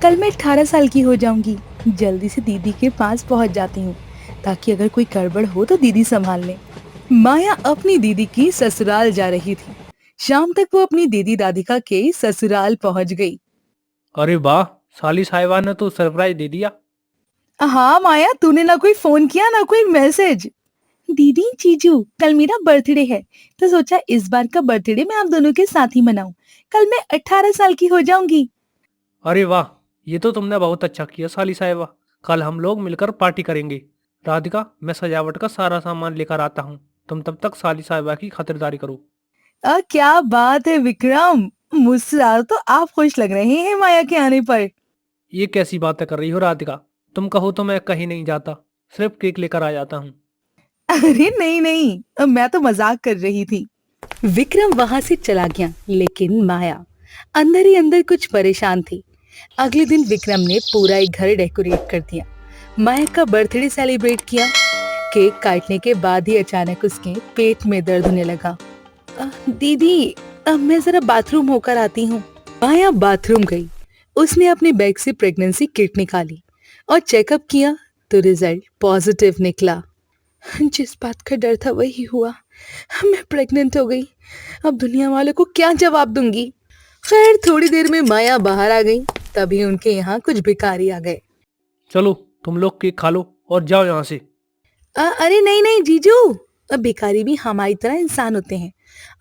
कल मैं 18 साल की हो जाऊंगी। जल्दी से दीदी के पास पहुंच जाती हूँ ताकि अगर कोई गड़बड़ हो तो दीदी संभाल ले। माया अपनी दीदी की ससुराल जा रही थी। शाम तक वो अपनी दीदी राधिका के ससुराल पहुंच गई। अरे वाह! साली साहिबा ने तो सरप्राइज दे दिया। हाँ माया, तूने ना कोई फोन किया ना कोई मैसेज। दीदी जीजू, कल मेरा बर्थडे है तो सोचा इस बार का बर्थडे मैं आप दोनों के साथ ही मनाऊं। कल मैं 18 साल की हो जाऊंगी। अरे वाह! ये तो तुमने बहुत अच्छा किया साली साहिबा। कल हम लोग मिलकर पार्टी करेंगे। राधिका, मैं सजावट का सारा सामान लेकर आता हूँ। तुम तब तक साली साहिबा की खातिरदारी करो। क्या बात है विक्रम, मुझसे ज्यादा तो आप खुश लग रहे हैं माया के आने पर। ये कैसी बातें कर रही हो राधिका? तुम कहो तो मैं कहीं नहीं जाता। सिर्फ केक लेकर आ जाता हूँ। अरे नहीं नहीं, मैं तो मजाक कर रही थी। विक्रम वहां से चला गया, लेकिन माया अंदर ही अंदर कुछ परेशान थी। अगले दिन विक्रम ने पूरा एक घर डेकोरेट कर दिया। माया का बर्थडे सेलिब्रेट किया। केक काटने के बाद ही अचानक उसके पेट में दर्द होने लगा। दीदी, मैं जरा बाथरूम होकर आती हूँ। माया बाथरूम गई। उसने अपने बैग से प्रेगनेंसी किट निकाली और चेकअप किया तो रिजल्ट पॉजिटिव निकला। जिस बात का डर था वही हुआ। मैं प्रेग्नेंट हो गई। अब दुनिया वालों को क्या जवाब दूंगी। खैर, थोड़ी देर में माया बाहर आ गई। तभी उनके यहाँ कुछ भिखारी आ गए। चलो, तुम लोग केक खा लो और जाओ यहाँ से। अरे नहीं नहीं जीजू, अब भिखारी भी हमारी तरह इंसान होते हैं।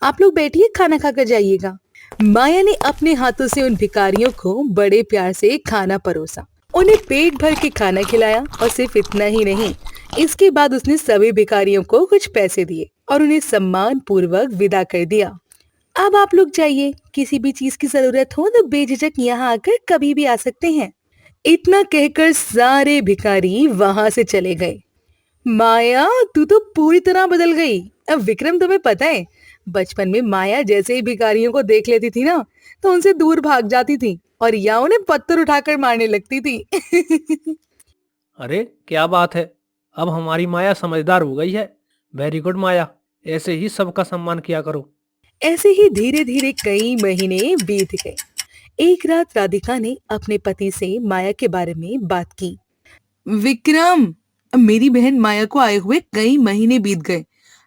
आप लोग बैठिए, खाना खाकर जाइएगा। माया ने अपने हाथों से उन भिखारियों को बड़े प्यार से खाना परोसा। उन्हें पेट भर के खाना खिलाया और सिर्फ इतना ही नहीं, इसके बाद उसने सभी भिखारियों को कुछ पैसे दिए और उन्हें सम्मान पूर्वक विदा कर दिया। अब आप लोग जाइए, किसी भी चीज की जरूरत हो तो बेझिझक यहाँ आकर कभी भी आ सकते हैं। इतना कहकर सारे भिखारी वहां से चले गए। माया, तू तो पूरी तरह बदल गई। अब विक्रम, तुम्हें पता है, बचपन में माया जैसे ही भिखारियों को देख लेती थी ना, तो उनसे दूर भाग जाती थी और या उन्हें पत्थर उठाकर मारने लगती थी। अरे क्या बात है! अब हमारी माया समझदार हो गई है। वेरी गुड माया। ऐसे ही सबका सम्मान किया करो। ऐसे ही धीरे धीरे कई महीने बीत गए। एक रात राधिका ने अपने पति से माया के बारे में बात की। विक्रम, मेरी बहन माया को आए हुए कई महीने बीत गए,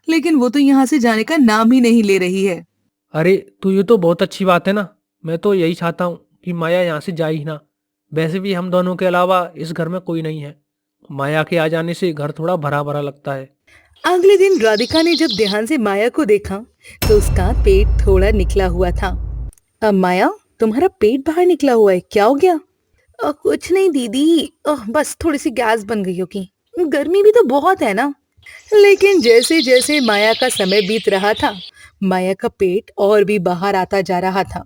लेकिन वो तो यहाँ से जाने का नाम ही नहीं ले रही है। अरे तो ये तो बहुत अच्छी बात है ना। मैं तो यही चाहता हूँ कि माया यहाँ से जाए ही ना। वैसे भी हम दोनों के अलावा इस घर में कोई नहीं है। माया के आ जाने से घर थोड़ा भरा भरा लगता है। अगले दिन राधिका ने जब ध्यान से माया को देखा तो उसका पेट थोड़ा निकला हुआ था। अब माया, तुम्हारा पेट बाहर निकला हुआ है, क्या हो गया? कुछ नहीं दीदी, बस थोड़ी सी गैस बन गई होगी। गर्मी भी तो बहुत है ना। लेकिन जैसे जैसे माया का समय बीत रहा था, माया का पेट और भी बाहर आता जा रहा था।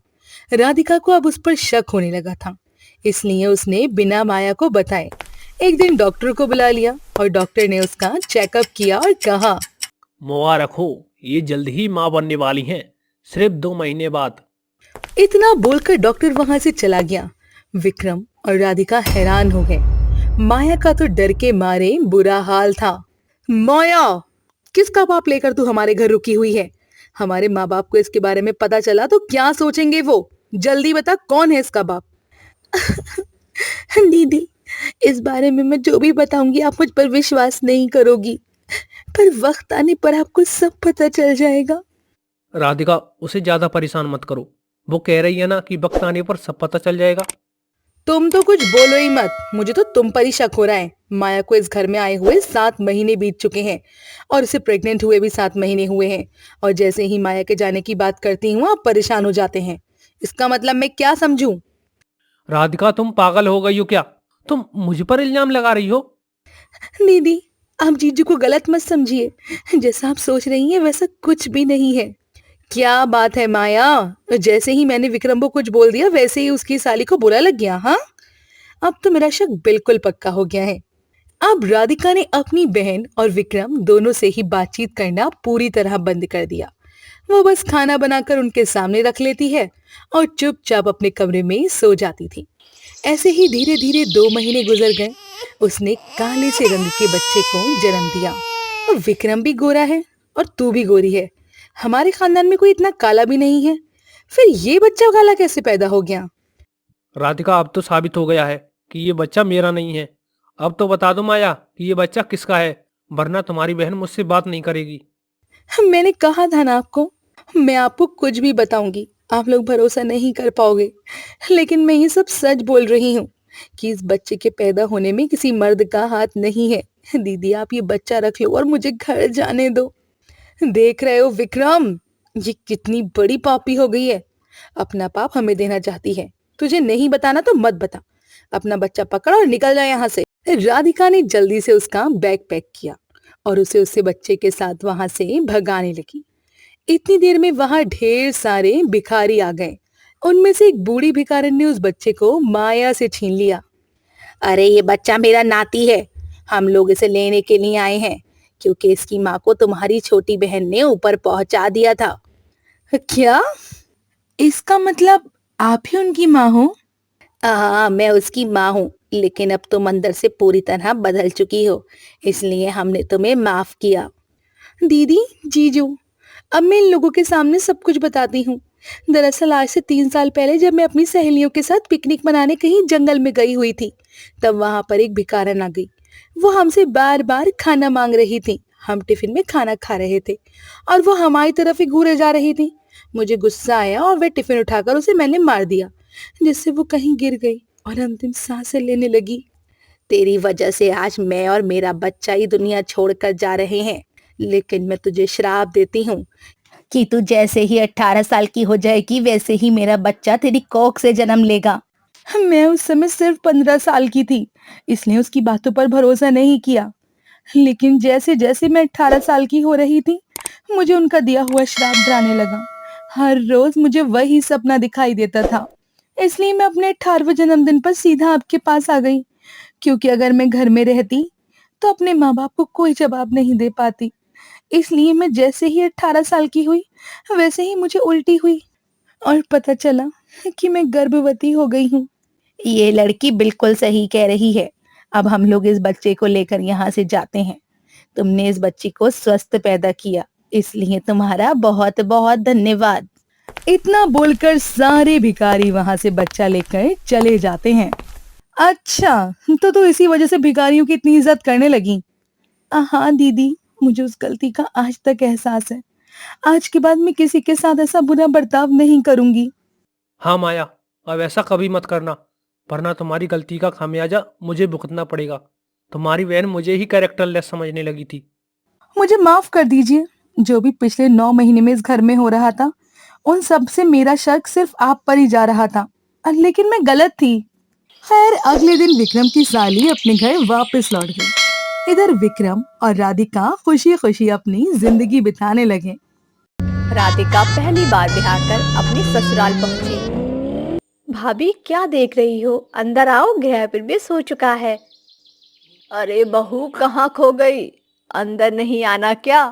राधिका को अब उस पर शक होने लगा था, इसलिए उसने बिना माया को बताए एक दिन डॉक्टर को बुला लिया और डॉक्टर ने उसका चेकअप किया और कहा, मुबारक हो, ये जल्द ही माँ बनने वाली हैं। सिर्फ 2 महीने बाद। इतना बोलकर डॉक्टर वहां से चला गया। विक्रम और राधिका हैरान हो गए। माया का तो डर के मारे बुरा हाल था। माया, किसका बाप लेकर तू हमारे घर रुकी हुई है? हमारे माँ बाप को इसके बारे में पता चला तो क्या सोचेंगे वो? जल्दी बता, कौन है इसका बाप? दीदी, इस बारे में मैं जो भी बताऊंगी आप मुझ पर विश्वास नहीं करोगी, पर वक्त आने पर आपको सब पता चल जाएगा। राधिका, उसे ज्यादा परेशान मत करो। वो कह रही है ना कि वक्त आने पर सब पता चल जाएगा। तुम तो कुछ बोलो ही मत, मुझे तो तुम पर ही शक हो रहा है। माया को इस घर में आए हुए 7 महीने बीत चुके हैं और उसे प्रेग्नेंट हुए भी 7 महीने हुए हैं, और जैसे ही माया के जाने की बात करती हूँ आप परेशान हो जाते हैं। इसका मतलब मैं क्या समझूं? राधिका, तुम पागल हो गई हो क्या? तुम मुझ पर इल्जाम लगा रही हो? दीदी, आप जीजू को गलत मत समझिए। जैसा आप सोच रही हैं वैसा कुछ भी नहीं है। क्या बात है माया, जैसे ही मैंने विक्रम को कुछ बोल दिया वैसे ही उसकी साली को बुरा लग गया। हाँ, अब तो मेरा शक बिल्कुल पक्का हो गया है। अब राधिका ने अपनी बहन और विक्रम दोनों से ही बातचीत करना पूरी तरह बंद कर दिया। वो बस खाना बनाकर उनके सामने रख लेती है और चुपचाप अपने कमरे में सो जाती थी। ऐसे ही धीरे धीरे 2 महीने गुजर गए। उसने काले से रंग के बच्चे को जन्म दिया। अब विक्रम भी गोरा है और तू भी गोरी है। हमारे खानदान में कोई इतना काला भी नहीं है, फिर ये बच्चा काला कैसे पैदा हो गया? राधिका, अब तो साबित हो गया है कि ये बच्चा मेरा नहीं है। अब तो बता दो माया कि ये बच्चा किसका है, वरना तुम्हारी बहन मुझसे बात नहीं करेगी। मैंने कहा था ना आपको, मैं आपको कुछ भी बताऊंगी आप लोग भरोसा नहीं कर पाओगे। लेकिन मैं ये सब सच बोल रही हूँ कि इस बच्चे के पैदा होने में किसी मर्द का हाथ नहीं है। दीदी आप ये बच्चा रख लो और मुझे घर जाने दो। देख रहे हो विक्रम, ये कितनी बड़ी पापी हो गई है। अपना पाप हमें देना चाहती है। तुझे नहीं बताना तो मत बता। अपना बच्चा पकड़ और निकल जा यहाँ से। राधिका ने जल्दी से उसका बैग पैक किया और उसे उससे बच्चे के साथ वहां से भगाने लगी। इतनी देर में वहां ढेर सारे भिखारी आ गए। उनमें से एक बूढ़ी भिखारन ने उस बच्चे को माया से छीन लिया। अरे ये बच्चा मेरा नाती है। हम लोग इसे लेने के लिए आए हैं क्योंकि इसकी माँ को तुम्हारी छोटी बहन ने ऊपर पहुंचा दिया था। क्या? इसका मतलब आप ही उनकी माँ हो? हाँ मैं उसकी माँ हूँ, लेकिन अब तुम अंदर से पूरी तरह बदल चुकी हो, इसलिए हमने तुम्हें माफ किया। दीदी, जीजू, अब मैं इन लोगों के सामने सब कुछ बताती हूँ। दरअसल आज से 3 साल पहले जब मैं अपनी सहेलियों के साथ पिकनिक मनाने कहीं जंगल में गई हुई थी, तब वहां पर एक भिखारन आ गई। वो हमसे बार बार खाना मांग रही थी। हम टिफिन में खाना खा रहे थे और वो हमारी तरफ ही घूरे जा रही थी। मुझे गुस्सा आया और वह टिफिन उठाकर उसे मैंने मार दिया, जिससे वो कहीं गिर गई और अंतिम सांसें लेने लगी। तेरी वजह से आज मैं और मेरा बच्चा ही दुनिया छोड़कर जा रहे हैं, लेकिन मैं तुझे श्राप देती हूँ कि तू जैसे ही 18 साल की हो जाएगी वैसे ही मेरा बच्चा तेरी कोख से जन्म लेगा। मैं उस समय सिर्फ 15 साल की थी, इसलिए उसकी बातों पर भरोसा नहीं किया। लेकिन जैसे जैसे मैं 18 साल की हो रही थी, मुझे उनका दिया हुआ श्राप डराने लगा। हर रोज मुझे वही सपना दिखाई देता था। इसलिए मैं अपने 18वें जन्मदिन पर सीधा आपके पास आ गई, क्योंकि अगर मैं घर में रहती तो अपने माँ बाप को कोई जवाब नहीं दे पाती। इसलिए मैं जैसे ही 18 साल की हुई वैसे ही मुझे उल्टी हुई और पता चला कि मैं गर्भवती हो गई हूँ। ये लड़की बिल्कुल सही कह रही है। अब हम लोग इस बच्चे को लेकर यहाँ से जाते हैं। तुमने इस बच्ची को स्वस्थ पैदा किया, इसलिए तुम्हारा बहुत बहुत धन्यवाद। इतना बोलकर सारे भिखारी वहां से बच्चा लेकर चले जाते हैं। अच्छा, तो तू इसी वजह से भिखारियों की इतनी इज्जत करने लगी? हाँ दीदी, मुझे उस गलती का आज तक एहसास है। आज के बाद मैं किसी के साथ ऐसा बुरा बर्ताव नहीं करूंगी। हाँ माया, अब ऐसा कभी मत करना, वरना तुम्हारी गलती का खामियाजा मुझे भुगतना पड़ेगा। तुम्हारी बहन मुझे ही कैरेक्टरलेस समझने लगी थी। मुझे माफ कर दीजिए। जो भी पिछले 9 महीने में इस घर में हो रहा था, उन सब से मेरा शक सिर्फ आप पर ही जा रहा था, लेकिन मैं गलत थी। खैर अगले दिन विक्रम की साली अपने घर वापस लौट गई। इधर विक्रम और राधिका खुशी खुशी अपनी जिंदगी बिताने लगे। राधिका पहली बार ब्याह कर अपनी ससुराल पहुंची। भाभी क्या देख रही हो, अंदर आओ, गृह प्रवेश हो चुका है। अरे बहू कहाँ खो गई, अंदर नहीं आना क्या?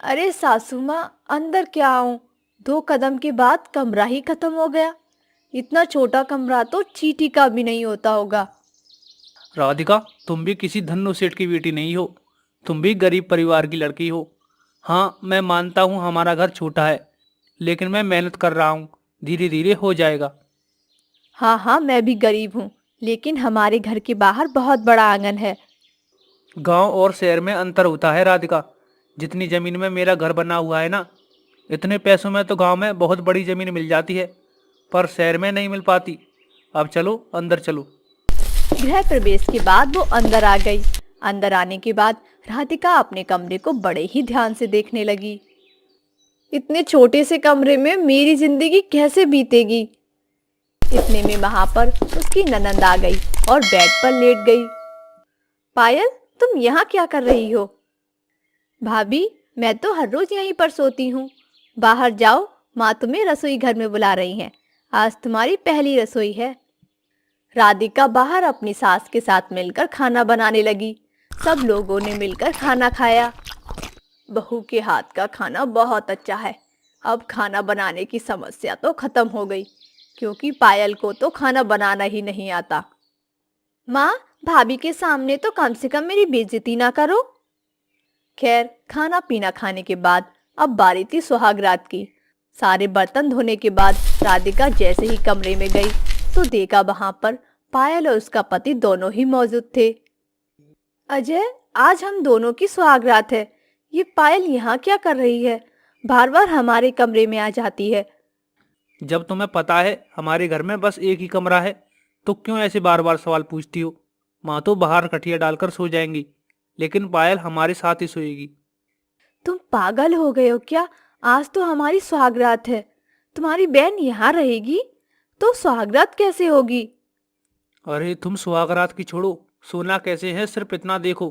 अरे सासू माँ अंदर क्या आऊं, 2 कदम के बाद कमरा ही खत्म हो गया। इतना छोटा कमरा तो चींटी का भी नहीं होता होगा। राधिका, तुम भी किसी धन्नो सेठ की बेटी नहीं हो, तुम भी गरीब परिवार की लड़की हो। हाँ मैं मानता हूँ हमारा घर छोटा है, लेकिन मैं मेहनत कर रहा हूँ, धीरे धीरे हो जाएगा। हाँ हाँ मैं भी गरीब हूँ, लेकिन हमारे घर के बाहर बहुत बड़ा आंगन है। गांव और शहर में अंतर होता है राधिका। जितनी जमीन में मेरा घर बना हुआ है ना, इतने पैसों में तो गांव में बहुत बड़ी जमीन मिल जाती है, पर शहर में नहीं मिल पाती। अब चलो अंदर चलो। गृह प्रवेश के बाद वो अंदर आ गई। अंदर आने के बाद राधिका अपने कमरे को बड़े ही ध्यान से देखने लगी। इतने छोटे से कमरे में मेरी जिंदगी कैसे बीतेगी? इतने में वहां पर उसकी ननंद आ गई और बेड पर लेट गई। पायल, तुम यहाँ क्या कर रही हो? भाभी, मैं तो हर रोज यहीं पर सोती हूँ। बाहर जाओ, माँ तुम्हें रसोई घर में बुला रही हैं। आज तुम्हारी पहली रसोई है। राधिका बाहर अपनी सास के साथ मिलकर खाना बनाने लगी। सब लोगों ने मिलकर खाना खाया। बहू के हाथ का खाना बहुत अच्छा है। अब खाना बनाने की समस्या तो खत्म हो गई, क्योंकि पायल को तो खाना बनाना ही नहीं आता। माँ, भाभी के सामने तो कम से कम मेरी बेइज्जती ना करो। खैर, खाना पीना खाने के बाद अब बारी थी सुहाग रात की। सारे बर्तन धोने के बाद राधिका जैसे ही कमरे में गई, तो देखा वहां पर पायल और उसका पति दोनों ही मौजूद थे। अजय, आज हम दोनों की सुहागरात है। ये पायल यहाँ क्या कर रही है? बार बार हमारे कमरे में आ जाती है। जब तुम्हें पता है हमारे घर में बस एक ही कमरा है तो क्यों ऐसे बार बार सवाल पूछती हो? माँ तो बाहर खटिया डालकर सो जाएंगी, लेकिन पायल हमारे साथ ही सोएगी। तुम पागल हो गए हो क्या? आज तो हमारी सुहागरात है। तुम्हारी बहन यहाँ रहेगी तो सुहागरात कैसे होगी? अरे तुम सुहागरात की छोड़ो, सोना कैसे है सिर्फ इतना देखो।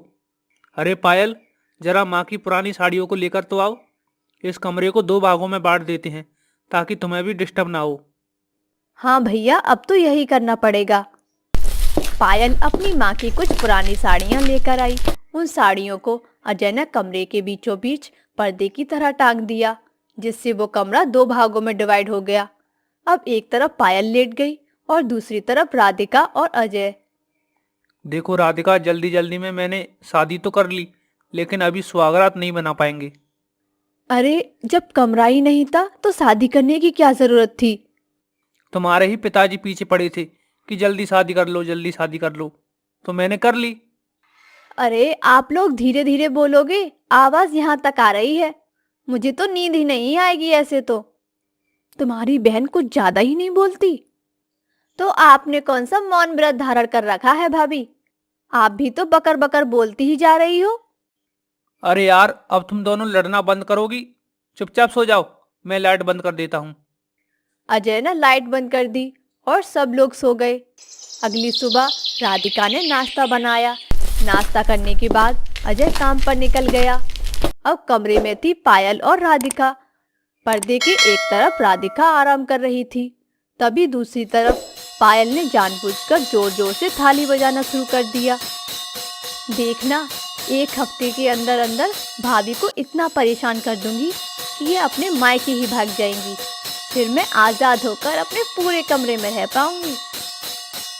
अरे पायल, जरा माँ की पुरानी साड़ियों को लेकर तो आओ। इस कमरे को 2 भागों में बांट देते हैं ताकि तुम्हें भी डिस्टर्ब ना हो। हाँ भैया, अब तो यही करना पड़ेगा। पायल अपनी माँ की कुछ पुरानी साड़ियाँ लेकर आई। उन साड़ियों को अजय ने कमरे के बीचों बीच पर्दे की तरह टांग दिया, जिससे वो कमरा 2 भागों में डिवाइड हो गया। अब एक तरफ पायल लेट गई और दूसरी तरफ राधिका और अजय। देखो राधिका, जल्दी जल्दी में मैंने शादी तो कर ली, लेकिन अभी सुहागरात नहीं बना पाएंगे। अरे, जब कमरा ही नहीं था तो शादी करने की क्या जरूरत थी? तुम्हारे ही पिताजी पीछे पड़े थे कि जल्दी शादी कर लो, जल्दी शादी कर लो, तो मैंने कर ली। अरे, आप लोग धीरे धीरे बोलोगे, आवाज यहाँ तक आ रही है। मुझे तो नींद ही नहीं आएगी ऐसे तो। तुम्हारी बहन कुछ ज्यादा ही नहीं बोलती? तो आपने कौन सा मौन व्रत धारण कर रखा है भाभी? आप भी तो बकर बकर बोलती ही जा रही हो। अरे यार, अब तुम दोनों लड़ना बंद करोगी? चुपचाप सो जाओ, मैं लाइट बंद कर देता हूँ। अजय ने लाइट बंद कर दी और सब लोग सो गए। अगली सुबह राधिका ने नाश्ता बनाया। नाश्ता करने के बाद अजय काम पर निकल गया। अब कमरे में थी पायल और राधिका। पर्दे के एक तरफ राधिका आराम कर रही थी, तभी दूसरी तरफ पायल ने जानबूझकर जोर जोर से थाली बजाना शुरू कर दिया। देखना, 1 हफ्ते के अंदर अंदर भाभी को इतना परेशान कर दूंगी कि ये अपने मायके ही भाग जाएंगी। फिर मैं आजाद होकर अपने पूरे कमरे में रह पाऊंगी।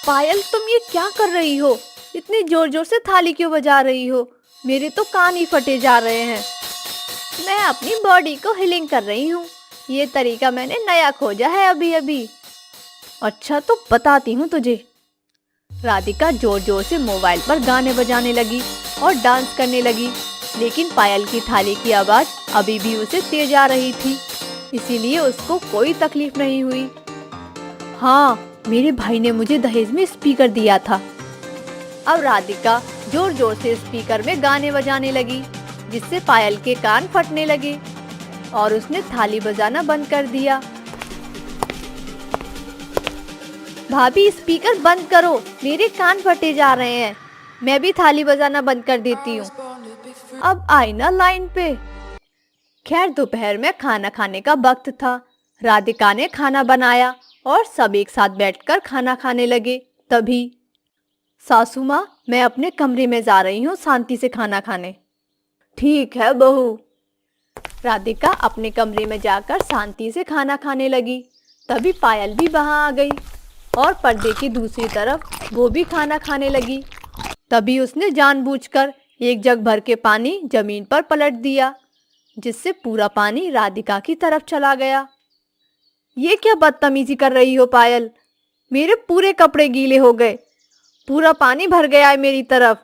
पायल, तुम ये क्या कर रही हो? इतनी जोर जोर से थाली क्यों बजा रही हो? मेरे तो कान ही फटे जा रहे हैं। मैं अपनी बॉडी को हीलिंग कर रही हूँ। ये तरीका मैंने नया खोजा है अभी अभी। अच्छा, तो बताती हूँ तुझे। राधिका जोर जोर से मोबाइल पर गाने बजाने लगी और डांस करने लगी, लेकिन पायल की थाली की आवाज अभी भी उसे तेज आ रही थी, इसीलिए उसको कोई तकलीफ नहीं हुई। हाँ, मेरे भाई ने मुझे दहेज में स्पीकर दिया था। अब राधिका जोर जोर से स्पीकर में गाने बजाने लगी, जिससे पायल के कान फटने लगे और उसने थाली बजाना बंद कर दिया। भाभी, स्पीकर बंद करो, मेरे कान फटे जा रहे हैं। मैं भी थाली बजाना बंद कर देती हूँ। अब आई ना लाइन पे। खैर, दोपहर में खाना खाने का वक्त था। राधिका ने खाना बनाया और सब एक साथ बैठकर खाना खाने लगे। तभी, सासू माँ, मैं अपने कमरे में जा रही हूँ शांति से खाना खाने। ठीक है बहू। राधिका अपने कमरे में जाकर शांति से खाना खाने लगी। तभी पायल भी वहां आ गई और पर्दे की दूसरी तरफ वो भी खाना खाने लगी। तभी उसने जानबूझकर 1 जग भर के पानी जमीन पर पलट दिया, जिससे पूरा पानी राधिका की तरफ चला गया। ये क्या बदतमीजी कर रही हो पायल? मेरे पूरे कपड़े गीले हो गए, पूरा पानी भर गया है मेरी तरफ।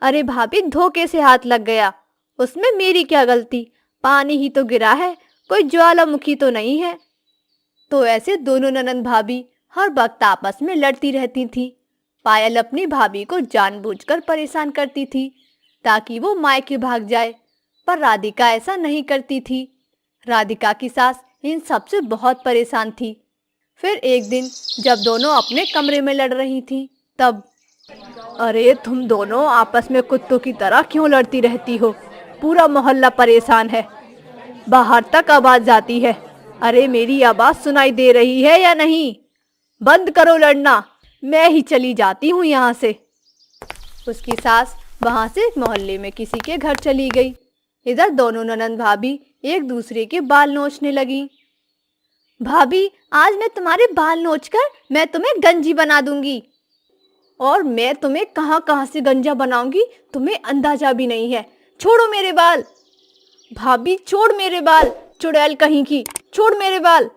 अरे भाभी, धोखे से हाथ लग गया, उसमें मेरी क्या गलती? पानी ही तो गिरा है, कोई ज्वालामुखी तो नहीं है। तो ऐसे दोनों ननंद भाभी हर वक्त आपस में लड़ती रहती थी। पायल अपनी भाभी को जानबूझकर परेशान करती थी ताकि वो मायके भाग जाए, पर राधिका ऐसा नहीं करती थी। राधिका की सास इन सब से बहुत परेशान थी। फिर एक दिन जब दोनों अपने कमरे में लड़ रही थी, तब, अरे तुम दोनों आपस में कुत्तों की तरह क्यों लड़ती रहती हो? पूरा मोहल्ला परेशान है, बाहर तक आवाज जाती है। अरे मेरी आवाज सुनाई दे रही है या नहीं? बंद करो लड़ना, मैं ही चली जाती हूँ यहाँ से। उसकी सास वहां से मोहल्ले में किसी के घर चली गई। इधर दोनों ननंद भाभी एक दूसरे के बाल नोचने लगी। भाभी, आज मैं तुम्हारे बाल नोचकर मैं तुम्हें गंजी बना दूंगी। और मैं तुम्हें कहाँ कहाँ से गंजा बनाऊंगी तुम्हें अंदाजा भी नहीं है। छोड़ो मेरे बाल। भाभी, छोड़ मेरे बाल, चुड़ैल कहीं की, छोड़ मेरे बाल।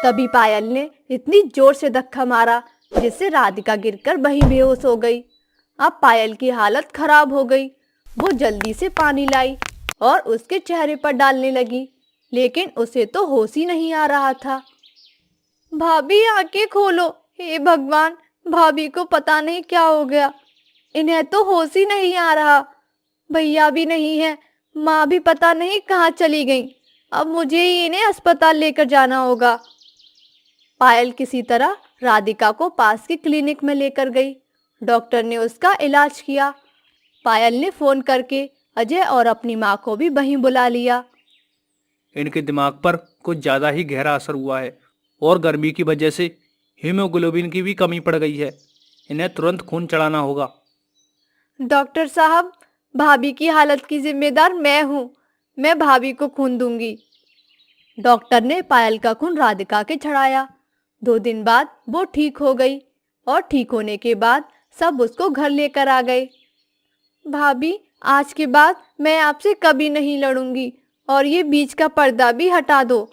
तभी पायल ने इतनी जोर से धक्का मारा जिससे राधिका गिरकर वहीं बेहोश हो गई। अब पायल की हालत खराब हो गई। वो जल्दी से पानी लाई और उसके चेहरे पर डालने लगी, लेकिन उसे तो होश ही नहीं आ रहा था। भाभी आंखें खोलो, हे भगवान, भाभी को पता नहीं क्या हो गया, इन्हें तो होश ही नहीं आ रहा। भैया भी नहीं है, माँ भी पता नहीं कहाँ चली गई। अब मुझे ही इन्हें अस्पताल लेकर जाना होगा। पायल किसी तरह राधिका को पास की क्लिनिक में लेकर गई। डॉक्टर ने उसका इलाज किया। पायल ने फोन करके अजय और अपनी माँ को भी वहीं बुला लिया। इनके दिमाग पर कुछ ज़्यादा ही गहरा असर हुआ है और गर्मी की वजह से हीमोग्लोबिन की भी कमी पड़ गई है। इन्हें तुरंत खून चढ़ाना होगा। डॉक्टर साहब, भाभी की हालत की जिम्मेदार मैं हूँ, मैं भाभी को खून दूंगी। डॉक्टर ने पायल का खून राधिका के चढ़ाया। 2 दिन बाद वो ठीक हो गई और ठीक होने के बाद सब उसको घर लेकर आ गए। भाभी, आज के बाद मैं आपसे कभी नहीं लड़ूंगी और ये बीच का पर्दा भी हटा दो।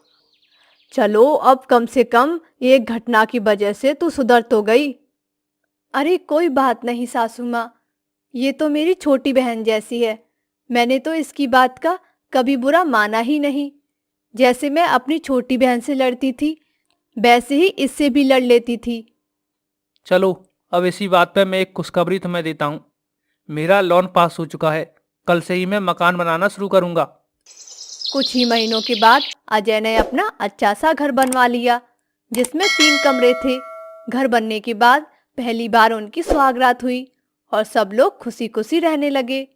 चलो, अब कम से कम एक घटना की वजह से तू सुधर तो गई। अरे कोई बात नहीं सासू माँ, ये तो मेरी छोटी बहन जैसी है। मैंने तो इसकी बात का कभी बुरा माना ही नहीं। जैसे मैं अपनी छोटी बहन से लड़ती थी, वैसे ही इससे भी लड़ लेती थी। चलो, अब इसी बात पर मैं एक खुशखबरी तुम्हें देता हूँ। मेरा लोन पास हो चुका है। कल से ही मैं मकान बनाना शुरू करूँगा। कुछ ही महीनों के बाद अजय ने अपना अच्छा सा घर बनवा लिया, जिसमें 3 कमरे थे। घर बनने के बाद पहली बार उनकी सुहागरात हुई और सब लोग खुशी खुशी रहने लगे।